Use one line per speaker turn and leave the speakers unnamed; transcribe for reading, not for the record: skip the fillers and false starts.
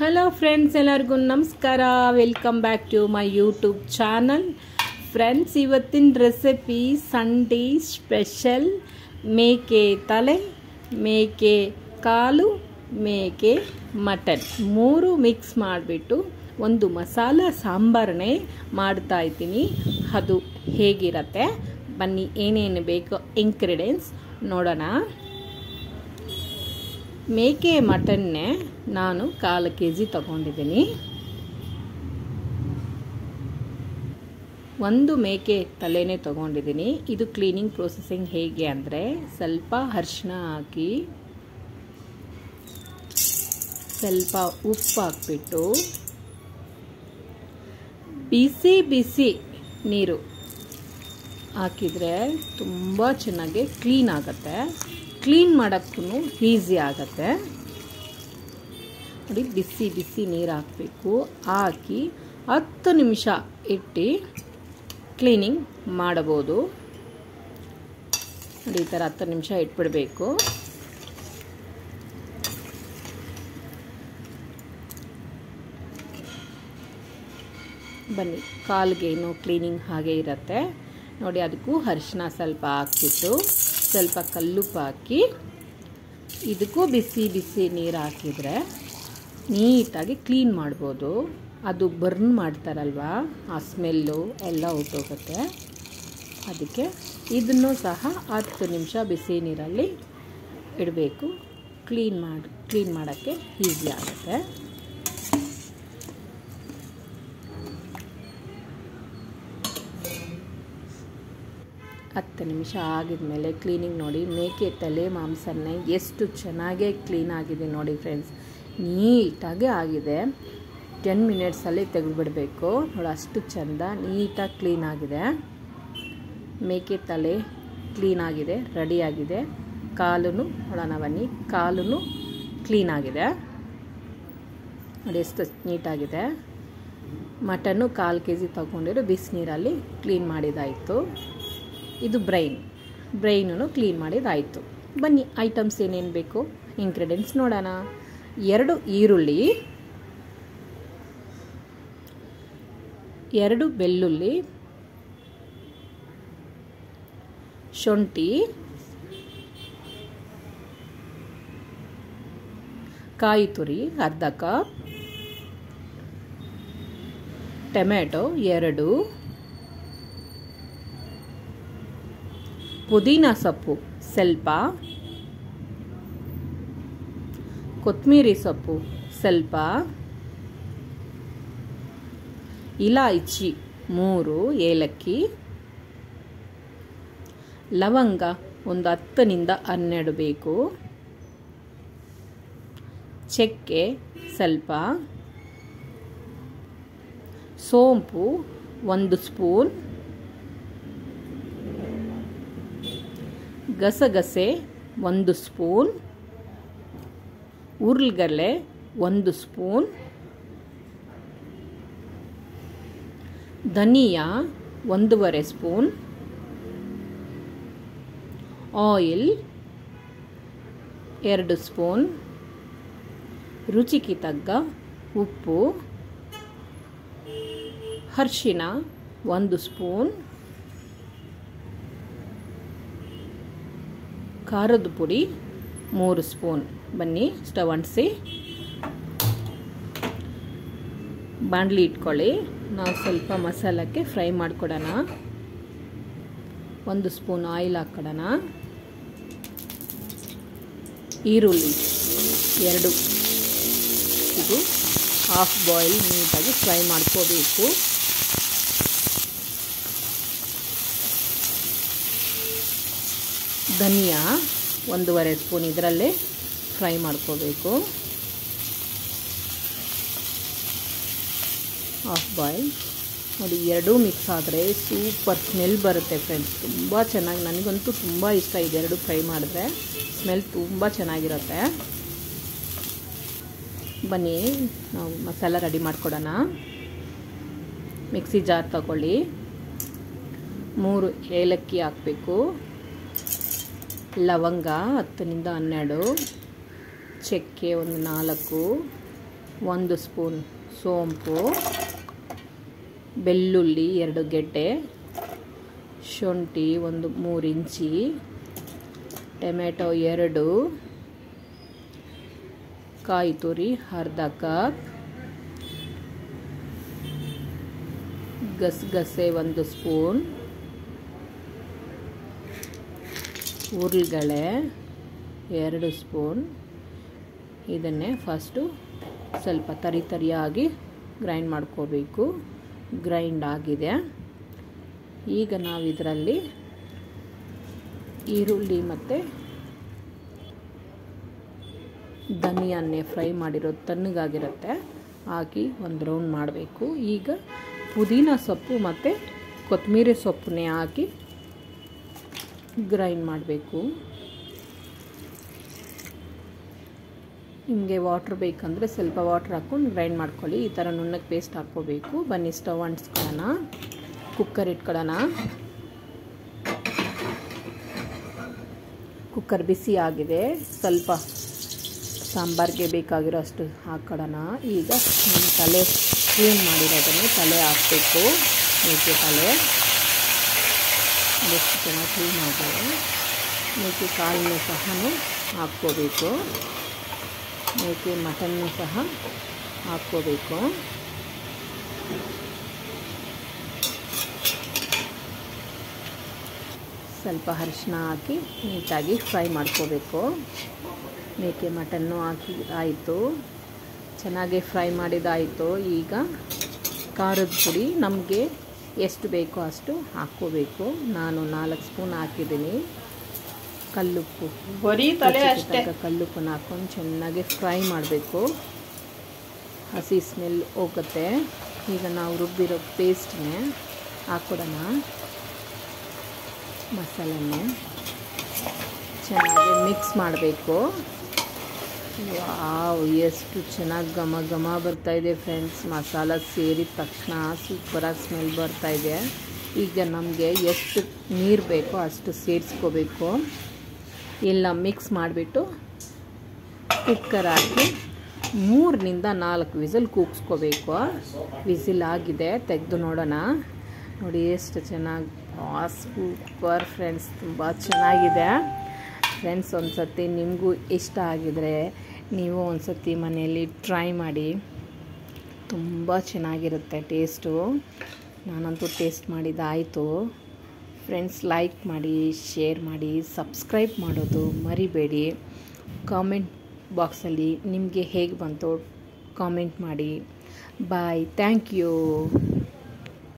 Hello friends, ಎಲ್ಲರಿಗೂ ನಮಸ್ಕಾರ. Welcome back to my YouTube channel. Friends, ಇವತ್ತಿನ ರೆಸಿಪಿ ಸಂಡೇ ಸ್ಪೆಷಲ್ ಮೇಕೆ ತಲೆ, ಮೇಕೆ ಕಾಲು, ಮೇಕೆ ಮಟನ್ ಮೂರು ಮಿಕ್ಸ್ ಮಾಡಿಬಿಟ್ಟು ಒಂದು ಮಸಾಲ ಸಾಂಬಾರನ್ನೇ ಮಾಡ್ತಾ ಇದ್ದೀನಿ. ಅದು ಹೇಗಿರುತ್ತೆ ಬನ್ನಿ, ಏನೇನು ಬೇಕೋ ಇಂಗ್ರೀಡಿಯೆಂಟ್ಸ್ ನೋಡೋಣ. ಮೇಕೆ ಮಟನ್ನೇ ನಾನು 1/4 kg ತಗೊಂಡಿದ್ದೀನಿ. ಒಂದು ಮೇಕೆ ತಲೆನೇ ತಗೊಂಡಿದ್ದೀನಿ. ಇದು ಕ್ಲೀನಿಂಗ್ ಪ್ರೊಸೆಸಿಂಗ್ ಹೇಗೆ ಅಂದರೆ, ಸ್ವಲ್ಪ ಅರಿಶಿನ ಹಾಕಿ, ಸ್ವಲ್ಪ ಉಪ್ಪು ಹಾಕ್ಬಿಟ್ಟು, ಬಿಸಿ ಬಿಸಿ ನೀರು ಹಾಕಿದರೆ ತುಂಬ ಚೆನ್ನಾಗಿ ಕ್ಲೀನ್ ಆಗುತ್ತೆ. ಕ್ಲೀನ್ ಮಾಡೋಕ್ಕೂ ಈಸಿ ಆಗುತ್ತೆ ನೋಡಿ. ಬಿಸಿ ಬಿಸಿ ನೀರು ಹಾಕಬೇಕು. ಹಾಕಿ 10 ನಿಮಿಷ ಇಟ್ಟು ಕ್ಲೀನಿಂಗ್ ಮಾಡಬಹುದು ನೋಡಿ. ಈ ಥರ 10 ನಿಮಿಷ ಇಟ್ಬಿಡಬೇಕು. ಬನ್ನಿ, ಕಾಲ್ಗೇನು ಕ್ಲೀನಿಂಗ್ ಹಾಗೆ ಇರುತ್ತೆ ನೋಡಿ. ಅದಕ್ಕೂ ಅರಿಶಿನ ಸ್ವಲ್ಪ ಹಾಕ್ಬಿಟ್ಟು, ಸ್ವಲ್ಪ ಕಲ್ಲುಪ್ಪು ಹಾಕಿ, ಇದಕ್ಕೂ ಬಿಸಿ ಬಿಸಿ ನೀರು ಹಾಕಿದರೆ ನೀಟಾಗಿ ಕ್ಲೀನ್ ಮಾಡ್ಬೋದು. ಅದು ಬರ್ನ್ ಮಾಡ್ತಾರಲ್ವ, ಆ ಸ್ಮೆಲ್ಲು ಎಲ್ಲ ಹೊರಟೋಗುತ್ತೆ. ಅದಕ್ಕೆ ಇದನ್ನು ಸಹ 10 ನಿಮಿಷ ಬಿಸಿ ನೀರಲ್ಲಿ ಇಡಬೇಕು. ಕ್ಲೀನ್ ಮಾಡೋಕ್ಕೆ ಈಸಿ ಆಗುತ್ತೆ. ಹತ್ತು ನಿಮಿಷ ಆಗಿದ್ಮೇಲೆ ಕ್ಲೀನಿಂಗ್ ನೋಡಿ. ಮೇಕೆ ತಲೆ ಮಾಂಸನೇ ಎಷ್ಟು ಚೆನ್ನಾಗೇ ಕ್ಲೀನ್ ಆಗಿದೆ ನೋಡಿ ಫ್ರೆಂಡ್ಸ್. ನೀಟಾಗಿ ಆಗಿದೆ. 10 ಮಿನಿಟ್ಸಲ್ಲಿ ತೆಗೆದುಬಿಡಬೇಕು ನೋಡಿ. ಅಷ್ಟು ಚೆಂದ ನೀಟಾಗಿ ಕ್ಲೀನ್ ಆಗಿದೆ. ಮೇಕೆ ತಲೆ ಕ್ಲೀನ್ ಆಗಿದೆ, ರೆಡಿಯಾಗಿದೆ. ಕಾಲು ನೋಡೋಣ ಬನ್ನಿ. ಕಾಲು ಕ್ಲೀನ್ ಆಗಿದೆ ನೋಡಿ, ಎಷ್ಟು ನೀಟಾಗಿದೆ. ಮಟನ್ನು 1/4 kg ತಗೊಂಡಿರೋ ಬಿಸಿನೀರಲ್ಲಿ ಕ್ಲೀನ್ ಮಾಡಿದಾಯಿತು. ಇದು ಬ್ರೈನೂ ಕ್ಲೀನ್ ಮಾಡಿದಾಯಿತು. ಬನ್ನಿ, ಐಟಮ್ಸ್ ಏನೇನು ಬೇಕು ಇಂಗ್ರೀಡಿಯೆಂಟ್ಸ್ ನೋಡೋಣ. 2 ಈರುಳ್ಳಿ, 2 ಬೆಳ್ಳುಳ್ಳಿ, ಶುಂಠಿ, ಕಾಯಿ ತುರಿ ಅರ್ಧ ಕಪ್, ಟೊಮೆಟೊ 2, ಪುದೀನ ಸೊಪ್ಪು ಸ್ವಲ್ಪ, ಕೊತ್ತಂಬರಿ ಸೊಪ್ಪು ಸ್ವಲ್ಪ, ಇಲಾಚಿ 3, ಏಲಕ್ಕಿ, ಲವಂಗ ಒಂದು 10 ನಿಂದ 12 ಬೇಕು, ಚಕ್ಕೆ ಸ್ವಲ್ಪ, ಸೋಂಪು 1 ಸ್ಪೂನ್, ಗಸಗಸೆ 1 ಸ್ಪೂನ್, ಉರ್ಲಗಡ್ಲೆ 1 ಸ್ಪೂನ್, ಧನಿಯಾ 1.5 ಸ್ಪೂನ್, ಆಯಿಲ್ 2 ಸ್ಪೂನ್, ರುಚಿಗೆ ತಕ್ಕ ಉಪ್ಪು, ಅರಿಶಿನ 1 ಸ್ಪೂನ್, ಖಾರದ ಪುಡಿ 3 ಸ್ಪೂನ್. ಬನ್ನಿ, ಸ್ಟವ್ ಅಂಟಿಸಿ ಬಾಣಲಿ ಇಟ್ಕೊಳ್ಳಿ. ನಾವು ಸ್ವಲ್ಪ ಮಸಾಲಕ್ಕೆ ಫ್ರೈ ಮಾಡಿಕೊಡೋಣ. 1 ಸ್ಪೂನ್ ಆಯಿಲ್ ಹಾಕ್ಕೊಡೋಣ. ಈರುಳ್ಳಿ 2, ಇದು ಹಾಫ್ ಬಾಯ್ಲ್ ನೀಟಾಗಿ ಫ್ರೈ ಮಾಡ್ಕೋಬೇಕು. ಧನಿಯಾ 1.5 ಸ್ಪೂನ್ ಇದರಲ್ಲೇ ಫ್ರೈ ಮಾಡ್ಕೋಬೇಕು. ಹಾಫ್ ಬಾಯ್ಲ್ ನೋಡಿ. 2 ಮಿಕ್ಸ್ ಆದರೆ ಸೂಪರ್ ಸ್ಮೆಲ್ ಬರುತ್ತೆ ಫ್ರೆಂಡ್ಸ್. ತುಂಬ ಚೆನ್ನಾಗಿ, ನನಗಂತೂ ತುಂಬ ಇಷ್ಟ ಇದೆ. 2 ಫ್ರೈ ಮಾಡಿದ್ರೆ ಸ್ಮೆಲ್ ತುಂಬ ಚೆನ್ನಾಗಿರುತ್ತೆ. ಬನ್ನಿ, ನಾವು ಮಸಾಲ ರೆಡಿ ಮಾಡ್ಕೊಡೋಣ. ಮಿಕ್ಸಿ ಜಾರ್ ತಗೊಳ್ಳಿ. 3 ಏಲಕ್ಕಿ ಹಾಕಬೇಕು, ಲವಂಗ 10 ನಿಂದ 12, ಚಕ್ಕೆ ಒಂದು 4, 1 ಸ್ಪೂನ್ ಸೋಂಪು, ಬೆಳ್ಳುಳ್ಳಿ 2 ಗೆಡ್ಡೆ, ಶುಂಠಿ 3 ಇಂಚಿ, ಟೊಮೆಟೊ 2, ಕಾಯಿ ತುರಿ ಅರ್ಧ ಕಪ್, ಗಸಗಸೆ 1 ಸ್ಪೂನ್, ಉರುಳ್ಗಡ್ಲೆ 2 ಸ್ಪೂನ್. ಇದನ್ನೇ ಫಸ್ಟು ಸ್ವಲ್ಪ ತರಿಯಾಗಿ ಗ್ರೈಂಡ್ ಮಾಡ್ಕೋಬೇಕು. ಗ್ರೈಂಡ್ ಆಗಿದೆ. ಈಗ ನಾವು ಇದರಲ್ಲಿ ಈರುಳ್ಳಿ ಮತ್ತು ಧನಿಯನ್ನೇ ಫ್ರೈ ಮಾಡಿರೋದು ತಣ್ಣಗಾಗಿರುತ್ತೆ ಹಾಕಿ ಒಂದು ರೌಂಡ್ ಮಾಡಬೇಕು. ಈಗ ಪುದೀನ ಸೊಪ್ಪು ಮತ್ತು ಕೊತ್ತಂಬರಿ ಸೊಪ್ಪನ್ನೇ ಹಾಕಿ ಗ್ರೈಂಡ್ ಮಾಡಬೇಕು. ನಿಮಗೆ ವಾಟ್ರ್ ಬೇಕಂದರೆ ಸ್ವಲ್ಪ ವಾಟ್ರ್ ಹಾಕ್ಕೊಂಡು ಗ್ರೈಂಡ್ ಮಾಡ್ಕೊಳ್ಳಿ. ಈ ಥರ ನುಣ್ಣಗೆ ಪೇಸ್ಟ್ ಹಾಕ್ಕೋಬೇಕು. ಬನ್ನಿ ಸ್ಟವ್ ಅಂಟಿಸ್ಕೊಳ್ಳೋಣ. ಕುಕ್ಕರ್ ಇಟ್ಕೊಳ್ಳೋಣ. ಕುಕ್ಕರ್ ಬಿಸಿ ಆಗಿದೆ. ಸ್ವಲ್ಪ ಸಾಂಬಾರಿಗೆ ಬೇಕಾಗಿರೋ ಅಷ್ಟು ಹಾಕ್ಕೊಳ್ಳೋಣ. ಈಗ ತಲೆ ಕ್ಲೀನ್ ಮಾಡಿರೋದನ್ನು ತಲೆ ಹಾಕಬೇಕು. ಮೇಕೆ ತಲೆ ಎಷ್ಟು ಚೆನ್ನಾಗಿ ಕ್ಲೀನ್ ಆಗಿದೆ. ಮೇಕೆ ಕಾಳನ್ನು ಸಹ ಹಾಕ್ಕೋಬೇಕು. ಮೇಕೆ ಮಟನ್ನು ಸಹ ಹಾಕ್ಕೋಬೇಕು. ಸ್ವಲ್ಪ ಅರಿಶಿನ ಹಾಕಿ ನೀಟಾಗಿ ಫ್ರೈ ಮಾಡ್ಕೋಬೇಕು. ಮೇಕೆ ಮಟನ್ನು ಹಾಕಿ ಆಯಿತು, ಚೆನ್ನಾಗಿ ಫ್ರೈ ಮಾಡಿದಾಯಿತು. ಈಗ ಖಾರದ ಪುಡಿ ನಮಗೆ ಎಷ್ಟು ಬೇಕೋ ಅಷ್ಟು ಹಾಕ್ಕೋಬೇಕು. ನಾನು 4 ಸ್ಪೂನ್ ಹಾಕಿದ್ದೀನಿ. ಕಲ್ಲುಪ್ಪು, ಕಲ್ಲುಪ್ಪನ್ನು ಹಾಕ್ಕೊಂಡು ಚೆನ್ನಾಗಿ ಫ್ರೈ ಮಾಡಬೇಕು. ಹಸಿ ಸ್ಮೆಲ್ ಹೋಗುತ್ತೆ. ಈಗ ನಾವು ರುಬ್ಬಿರೋ ಪೇಸ್ಟ್ನೇ ಹಾಕ್ಕೊಡೋಣ. ಮಸಾಲನ್ನೇ ಚೆನ್ನಾಗಿ ಮಿಕ್ಸ್ ಮಾಡಬೇಕು. ವಾವ್, ಎಷ್ಟು ಚೆನ್ನಾಗಿ ಘಮ ಘಮ ಬರ್ತಾಯಿದೆ ಫ್ರೆಂಡ್ಸ್. ಮಸಾಲ ಸೇರಿದ ತಕ್ಷಣ ಸೂಪರಾಗಿ ಸ್ಮೆಲ್ ಬರ್ತಾಯಿದೆ. ಈಗ ನಮಗೆ ಎಷ್ಟು ನೀರು ಬೇಕೋ ಅಷ್ಟು ಸೇರಿಸ್ಕೋಬೇಕು. ಎಲ್ಲ ಮಿಕ್ಸ್ ಮಾಡಿಬಿಟ್ಟು ಕುಕ್ಕರ್ ಹಾಕಿ 3 - 4 ವಿಸಿಲ್ ಕೂಗಿಸ್ಕೋಬೇಕು. ವಿಸಿಲ್ ಆಗಿದೆ, ತೆಗೆದು ನೋಡೋಣ. ನೋಡಿ ಎಷ್ಟು ಚೆನ್ನಾಗಿ, ಸೂಪರ್ ಫ್ರೆಂಡ್ಸ್, ತುಂಬ ಚೆನ್ನಾಗಿದೆ ಫ್ರೆಂಡ್ಸ್. ಒಂದು ಸರ್ತಿ ನಿಮಗೂ ಇಷ್ಟ ಆಗಿದರೆ ನೀವು ಒಂದು ಸರ್ತಿ ಮನೆಯಲ್ಲಿ ಟ್ರೈ ಮಾಡಿ. ತುಂಬ ಚೆನ್ನಾಗಿರುತ್ತೆ ಟೇಸ್ಟು. ನಾನಂತೂ ಟೇಸ್ಟ್ ಮಾಡಿದ್ದಾಯಿತು ಫ್ರೆಂಡ್ಸ್. ಲೈಕ್ ಮಾಡಿ, ಶೇರ್ ಮಾಡಿ, ಸಬ್ಸ್ಕ್ರೈಬ್ ಮಾಡೋದು ಮರಿಬೇಡಿ. ಕಾಮೆಂಟ್ ಬಾಕ್ಸಲ್ಲಿ ನಿಮಗೆ ಹೇಗೆ ಬಂತು ಕಾಮೆಂಟ್ ಮಾಡಿ. ಬಾಯ್, ಥ್ಯಾಂಕ್ ಯು.